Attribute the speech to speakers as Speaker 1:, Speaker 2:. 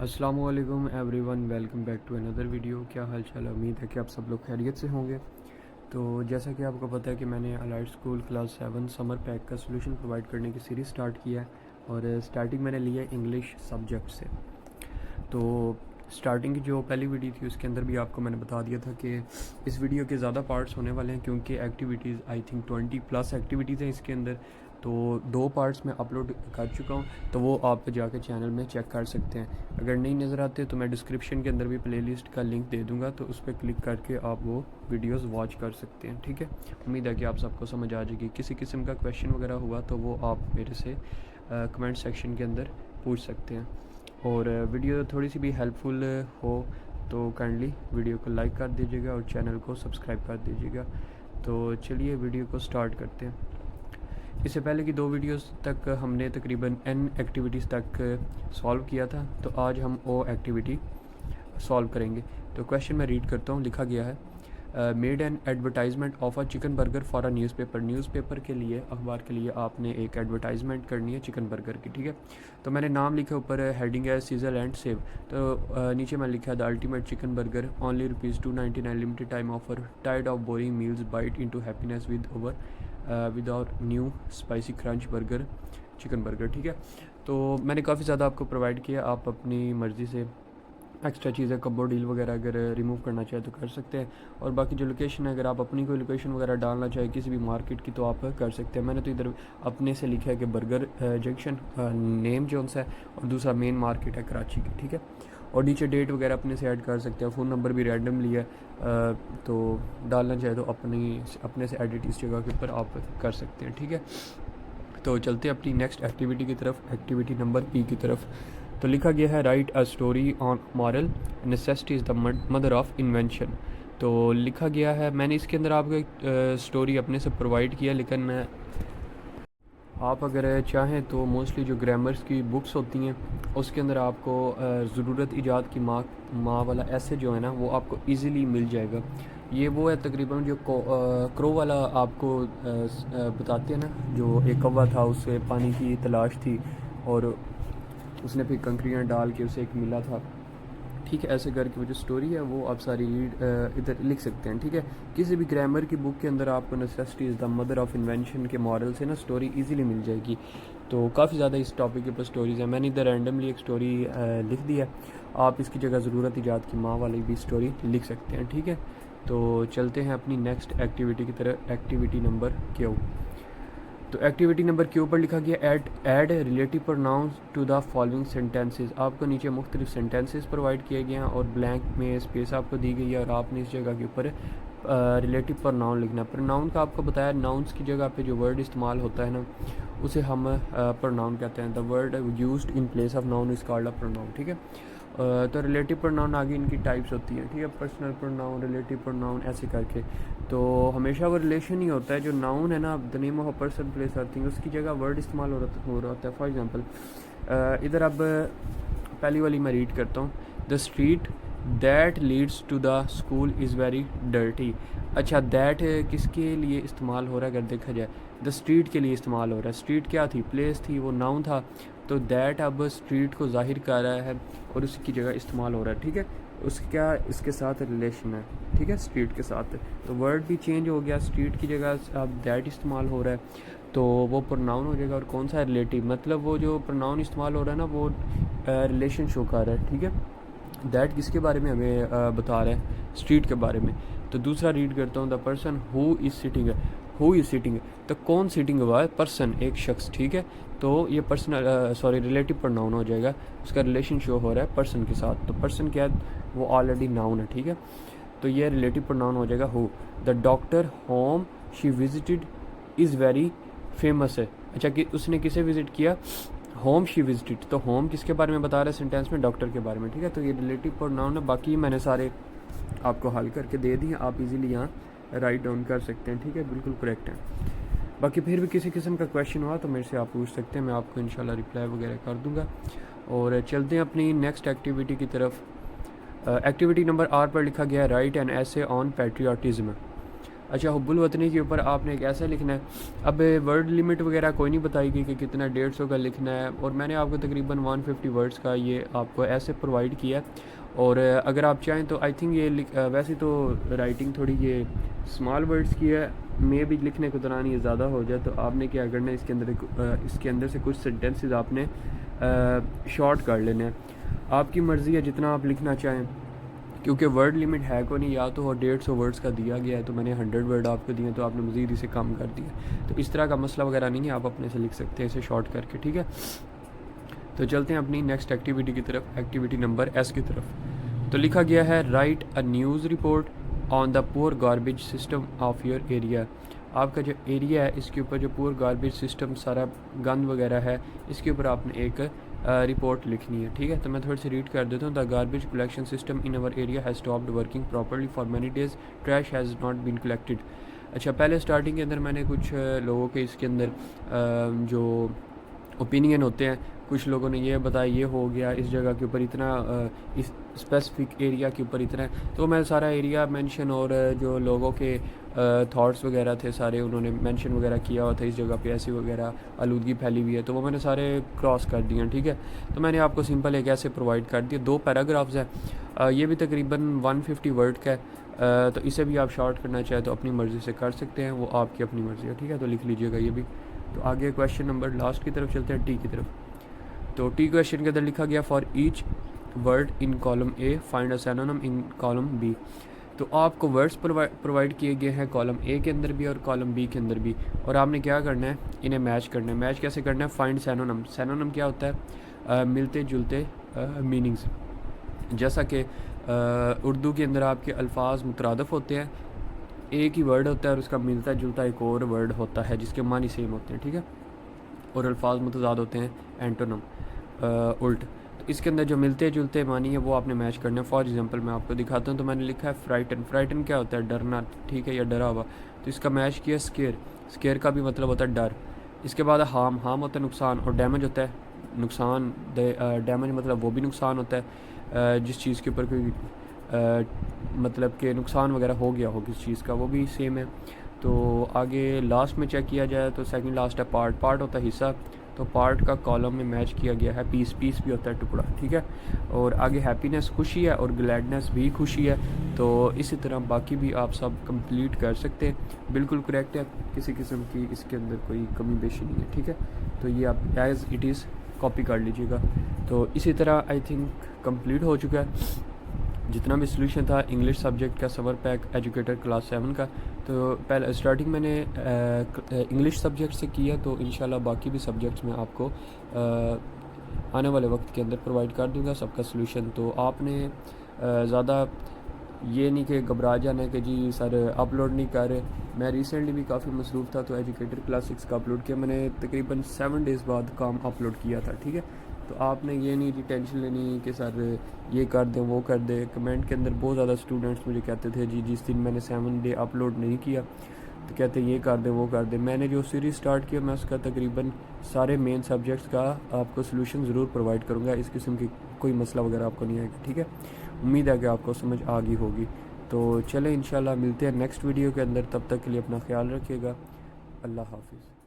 Speaker 1: السلام علیکم everyone, welcome back to another video. کیا حال چال ہے؟ امید ہے کہ آپ سب لوگ خیریت سے ہوں گے۔ تو جیسا کہ آپ کو پتہ ہے کہ میں نے الائٹ اسکول کلاس 7 سمر پیک کا سلوشن پرووائڈ کرنے کی سیریز سٹارٹ کیا ہے، اور سٹارٹنگ میں نے لی ہے انگلش سبجیکٹ سے۔ تو سٹارٹنگ کی جو پہلی ویڈیو تھی اس کے اندر بھی آپ کو میں نے بتا دیا تھا کہ اس ویڈیو کے زیادہ پارٹس ہونے والے ہیں، کیونکہ ایکٹیویٹیز آئی تھنک 20+ ایکٹیویٹیز ہیں اس کے اندر۔ تو 2 پارٹس میں اپلوڈ کر چکا ہوں، تو وہ آپ جا کے چینل میں چیک کر سکتے ہیں۔ اگر نہیں نظر آتے تو میں ڈسکرپشن کے اندر بھی پلے لسٹ کا لنک دے دوں گا، تو اس پہ کلک کر کے آپ وہ ویڈیوز واچ کر سکتے ہیں، ٹھیک ہے۔ امید ہے کہ آپ سب کو سمجھ آ جائے گی۔ کسی قسم کا کویشچن وغیرہ ہوا تو وہ آپ میرے سے کمنٹ سیکشن کے اندر پوچھ سکتے ہیں۔ اور ویڈیو تھوڑی سی بھی ہیلپ فل ہو تو کائنڈلی ویڈیو کو لائک کر دیجیے گا اور چینل کو سبسکرائب کر دیجیے گا۔ تو چلیے ویڈیو کو سٹارٹ کرتے ہیں۔ اس سے پہلے کی 2 ویڈیوز تک ہم نے تقریباً n ایکٹیویٹیز تک سالو کیا تھا، تو آج ہم او ایکٹیویٹی سالو کریں گے۔ تو کویشچن میں ریڈ کرتا ہوں۔ لکھا گیا ہے made an advertisement of a chicken burger for a newspaper. Newspaper کے لیے، اخبار کے لیے آپ نے ایک ایڈورٹائزمنٹ کرنی ہے چکن برگر کی، ٹھیک ہے۔ تو میں نے نام لکھا، اوپر ہیڈنگ ہے سیزل اینڈ سیو۔ تو نیچے میں لکھا the ultimate chicken burger only ₹299 limited time offer, tired of boring meals bite into happiness with our new spicy crunch burger chicken burger, ٹھیک ہے۔ تو میں نے کافی زیادہ آپ کو پرووائڈ کیا، آپ اپنی مرضی سے ایکسٹرا چیزیں کبو ڈیل وغیرہ اگر ریموو کرنا چاہے تو کر سکتے ہیں، اور باقی جو لوکیشن ہے اگر آپ اپنی کوئی لوکیشن وغیرہ ڈالنا چاہے کسی بھی مارکیٹ کی تو آپ کر سکتے ہیں۔ میں نے تو ادھر اپنے سے لکھا ہے کہ برگر جنکشن نیم جو ہے، اور دوسرا مین مارکیٹ ہے کراچی کی، ٹھیک ہے۔ اور نیچے ڈیٹ وغیرہ اپنے سے ایڈ کر سکتے ہیں، فون نمبر بھی رینڈم لیا ہے، تو ڈالنا چاہے تو اپنے سے ایڈٹ اس جگہ کے اوپر آپ کر سکتے ہیں، ٹھیک ہے۔ تو چلتے ہیں اپنی نیکسٹ ایکٹیویٹی کی طرف، ایکٹیویٹی نمبر پی کی طرف۔ تو لکھا گیا ہے write a story on moral necessity is the mother of invention. تو لکھا گیا ہے، میں نے اس کے اندر آپ کو ایک اسٹوری اپنے سے پرووائڈ کیا، لیکن آپ اگر چاہیں تو موسٹلی جو گرامرس کی بکس ہوتی ہیں اس کے اندر آپ کو ضرورت ایجاد کی ماں والا ایسے جو ہے نا وہ آپ کو ایزیلی مل جائے گا۔ یہ وہ ہے تقریباً جو کرو والا آپ کو بتاتے ہیں نا، جو ایک کوا تھا، اس سے پانی کی تلاش تھی اور اس نے پھر کنکریاں ڈال کے اسے ایک ملا تھا، ٹھیک ہے۔ ایسے کر کے وہ جو اسٹوری ہے وہ آپ ساری ادھر لکھ سکتے ہیں، ٹھیک ہے۔ کسی بھی گرامر کی بک کے اندر آپ کو necessity is the mother of invention کے مورل سے نا اسٹوری ایزیلی مل جائے گی۔ تو کافی زیادہ اس ٹاپک کے اوپر اسٹوریز ہیں، میں نے ادھر رینڈملی ایک اسٹوری لکھ دی ہے، آپ اس کی جگہ ضرورت ایجاد کی ماں والی بھی اسٹوری لکھ سکتے ہیں، ٹھیک ہے۔ تو چلتے ہیں اپنی نیکسٹ ایکٹیویٹی کی طرف، ایکٹیویٹی نمبر کیو۔ تو ایکٹیویٹی نمبر کیو پر لکھا گیا add relative pronouns to the following sentences. آپ کو نیچے مختلف سینٹینسز پرووائڈ کیے گئے ہیں اور بلینک میں اسپیس آپ کو دی گئی ہے، اور آپ نے اس جگہ کے اوپر ریلیٹیو پروناؤن لکھنا ہے۔ پروناؤن کا آپ کو بتایا، ناؤنس کی جگہ پہ جو ورڈ استعمال ہوتا ہے نا اسے ہم پروناؤن کہتے ہیں۔ The word used in place of noun is called a pronoun, ٹھیک ہے۔ تو ریلیٹیو پروناؤن آگے ان کی ٹائپس ہوتی ہیں، ٹھیک ہے، پرسنل پروناؤن، ریلیٹیو پروناؤن، ایسے کر کے۔ تو ہمیشہ وہ ریلیشن ہی ہوتا ہے، جو ناؤن ہے نا، the name of a person place اور تھنگ، اس کی جگہ ورڈ استعمال ہو رہا ہوتا ہے۔ فار ایگزامپل ادھر اب پہلی والی میں ریڈ کرتا ہوں، the street that leads to the school is very dirty. اچھا، دیٹ کس کے لیے استعمال ہو رہا ہے اگر دیکھا جائے؟ دا اسٹریٹ کے لیے استعمال ہو رہا ہے۔ اسٹریٹ کیا تھی؟ پلیس تھی، وہ ناؤن تھا، تو دیٹ اب اسٹریٹ کو ظاہر کر رہا ہے اور اس کی جگہ استعمال ہو رہا ہے، ٹھیک ہے۔ اس کے ساتھ ریلیشن ہے، ٹھیک ہے، اسٹریٹ کے ساتھ، تو ورڈ بھی چینج ہو گیا، اسٹریٹ کی جگہ اب دیٹ استعمال ہو رہا ہے، تو وہ پروناؤن ہو جائے گا۔ اور کون سا ہے؟ ریلیٹیو، مطلب وہ جو پروناؤن استعمال ہو رہا ہے نا وہ ریلیشن شو کر رہا ہے، ٹھیک ہے۔ دیٹ کس کے بارے میں ہمیں بتا رہا ہے؟ اسٹریٹ کے بارے میں۔ تو دوسرا ریڈ کرتا ہوں، the person who is sitting, who is sitting, تو کون سٹنگ ہوا ہے؟ پرسن، ایک شخص، ٹھیک ہے۔ تو یہ پرسنل ریلیٹیو پروناؤن ہو جائے گا، اس کا ریلیشن شو ہو رہا ہے پرسن کے ساتھ، تو پرسن کیا ہے؟ وہ آلریڈی ناؤن ہے، ٹھیک ہے۔ تو یہ ریلیٹیو پروناؤن ہو جائے گا ہو۔ The doctor whom she visited is very famous ہے۔ اچھا، کہ اس نے کسے وزٹ کیا؟ ہوم شی وزٹڈ، تو ہوم کس کے بارے میں بتا رہا ہے سینٹینس میں؟ ڈاکٹر کے بارے میں، ٹھیک ہے۔ تو یہ ریلیٹیو پروناؤن ہے، باقی میں نے سارے آپ کو حل کر کے دے دیے، آپ ایزیلی یہاں رائٹ ڈاؤن کر سکتے ہیں، ٹھیک ہے، بالکل کریکٹ ہے۔ باقی پھر بھی کسی قسم کا کویشچن ہوا تو میرے سے آپ پوچھ سکتے ہیں، میں آپ کو انشاءاللہ رپلائی وغیرہ کر دوں گا۔ اور چلتے ہیں اپنی نیکسٹ ایکٹیویٹی کی طرف۔ ایکٹیویٹی نمبر آر پر لکھا گیا ہے رائٹ این ایسے آن پیٹریاٹزم۔ اچھا، حب الوطنی کے اوپر آپ نے ایک ایسا لکھنا ہے. اب ورڈ لمٹ وغیرہ کوئی نہیں بتائی گئی کہ کتنا 150 کا لکھنا ہے، اور میں نے آپ کو تقریباً 150 ورڈز کا یہ آپ کو ایسے پرووائڈ کیا ہے. اور اگر آپ چاہیں تو آئی تھنک یہ ویسے تو رائٹنگ تھوڑی یہ اسمال ورڈز کی ہے، میں بھی لکھنے کے دوران یہ زیادہ ہو جائے تو آپ نے کیا کرنا ہے، اس کے اندر سے کچھ سینٹنسز آپ نے شارٹ کر لینے ہیں. آپ کی مرضی ہے جتنا آپ لکھنا چاہیں، کیونکہ ورڈ لمٹ ہے کو نہیں، یا تو وہ 150 ورڈز کا دیا گیا ہے تو میں نے 100 ورڈ آپ کو دیے ہیں تو آپ نے مزید اسے کم کر دیا. تو اس طرح کا مسئلہ وغیرہ نہیں ہے، آپ اپنے سے لکھ سکتے ہیں اسے شارٹ کر کے. ٹھیک ہے، تو چلتے ہیں اپنی نیکسٹ ایکٹیویٹی کی طرف، ایکٹیویٹی نمبر ایس کی طرف. تو لکھا گیا ہے write a news report on the poor garbage system of your area. آپ کا جو ایریا ہے اس کے اوپر جو پور گاربیج سسٹم سارا گند وغیرہ ہے اس کے اوپر آپ نے ایک رپورٹ لکھنی ہے. ٹھیک ہے، تو میں تھوڑی سی ریڈ کر دیتا ہوں. The garbage collection system in our area has stopped working properly for many days. Trash has not been collected. اچھا، پہلے اسٹارٹنگ کے اندر میں نے کچھ لوگوں کے اس کے اندر جو اوپینین ہوتے ہیں، کچھ لوگوں نے یہ بتایا یہ ہو گیا اس جگہ کے اوپر اتنا، اس اسپیسیفک ایریا کے اوپر اتنا ہے، تو میں سارا ایریا مینشن اور جو لوگوں کے تھاٹس وغیرہ تھے سارے انہوں نے مینشن وغیرہ کیا ہوا تھا اس جگہ پہ ایسی وغیرہ آلودگی پھیلی ہوئی ہے، تو وہ میں نے سارے کراس کر دیے ہیں. ٹھیک ہے، تو میں نے آپ کو سمپل ایک ایسے پرووائڈ کر دیا. 2 پیراگرافز ہیں، یہ بھی تقریباً 150 ورڈ کا ہے، تو اسے بھی آپ شارٹ کرنا چاہیں تو اپنی مرضی سے کر سکتے ہیں، وہ آپ کی اپنی مرضی ہے. ٹھیک ہے، تو لکھ لیجئے گا یہ بھی. تو آگے کویشچن نمبر لاسٹ کی طرف چلتے ہیں، ٹی کی طرف. تو ٹی کویشچن کے اندر لکھا گیا for each word in column A find a synonym in column B. تو آپ کو ورڈز پرووائڈ کیے گئے ہیں کالم اے کے اندر بھی اور کالم بی کے اندر بھی، اور آپ نے کیا کرنا ہے، انہیں میچ کرنا ہے. میچ کیسے کرنا ہے؟ فائنڈ سینونم. سینونم کیا ہوتا ہے؟ ملتے جلتے میننگز. جیسا کہ اردو کے اندر آپ کے الفاظ مترادف ہوتے ہیں، ایک ہی ورڈ ہوتا ہے اور اس کا ملتا جلتا ایک اور ورڈ ہوتا ہے جس کے معنی سیم ہوتے ہیں. ٹھیک ہے، اور الفاظ متضاد ہوتے ہیں اینٹونم، الٹ. تو اس کے اندر جو ملتے جلتے معنی ہے وہ آپ نے میچ کرنا ہے. فار ایگزامپل میں آپ کو دکھاتا ہوں، تو میں نے لکھا ہے فرائٹن. فرائٹن کیا ہوتا ہے؟ ڈرنا. ٹھیک ہے، یا ڈرا ہوا. تو اس کا میچ کیا اسکیئر. اسکیئر کا بھی مطلب ہوتا ہے ڈر. اس کے بعد ہارم. ہارم ہوتا ہے نقصان، اور ڈیمیج ہوتا ہے نقصان. ڈیمیج مطلب وہ بھی نقصان ہوتا ہے جس چیز کے اوپر کوئی مطلب کہ نقصان وغیرہ ہو گیا ہو کسی چیز کا، وہ بھی سیم ہے. تو آگے لاسٹ میں چیک کیا جائے تو سیکنڈ لاسٹ ہے پارٹ. پارٹ ہوتا ہے حصہ، تو پارٹ کا کالم میں میچ کیا گیا ہے پیس. پیس بھی ہوتا ہے ٹکڑا. ٹھیک ہے، اور آگے ہیپینس خوشی ہے، اور گلیڈنس بھی خوشی ہے. تو اسی طرح باقی بھی آپ سب کمپلیٹ کر سکتے ہیں. بالکل کریکٹ ہے، کسی قسم کی اس کے اندر کوئی کمی بیشی نہیں ہے. ٹھیک ہے، تو یہ آپ ایز اٹ از کاپی کر لیجیے گا. تو اسی طرح آئی تھنک کمپلیٹ ہو چکا ہے جتنا بھی سلوشن تھا انگلش سبجیکٹ کا سمر پیک ایجوکیٹر کلاس 7 کا. تو پہلے اسٹارٹنگ میں نے انگلش سبجیکٹ سے کیا، تو انشاءاللہ باقی بھی سبجیکٹس میں آپ کو آنے والے وقت کے اندر پرووائڈ کر دوں گا سب کا سلوشن. تو آپ نے زیادہ یہ نہیں کہ گھبرا جانا ہے کہ جی سر اپلوڈ نہیں کر رہے. میں ریسنٹلی بھی کافی مصروف تھا تو ایجوکیٹر کلاس 6 کا اپلوڈ کیا میں نے تقریباً 7 ڈیز بعد کام اپلوڈ کیا تھا. ٹھیک ہے، تو آپ نے یہ نہیں ٹینشن لینی کہ سر یہ کر دیں وہ کر دیں. کمنٹ کے اندر بہت زیادہ اسٹوڈنٹس مجھے کہتے تھے جی جس دن میں نے 7 ڈے اپلوڈ نہیں کیا تو کہتے یہ کر دیں وہ کر دیں. میں نے جو سیریز سٹارٹ کیا میں اس کا تقریباً سارے مین سبجیکٹس کا آپ کو سلوشن ضرور پرووائڈ کروں گا. اس قسم کی کوئی مسئلہ وغیرہ آپ کو نہیں آئے گا. ٹھیک ہے، امید ہے کہ آپ کو سمجھ آ گئی ہوگی. تو چلیں انشاءاللہ ملتے ہیں نیکسٹ ویڈیو کے اندر. تب تک کے لیے اپنا خیال رکھیے گا. اللہ حافظ.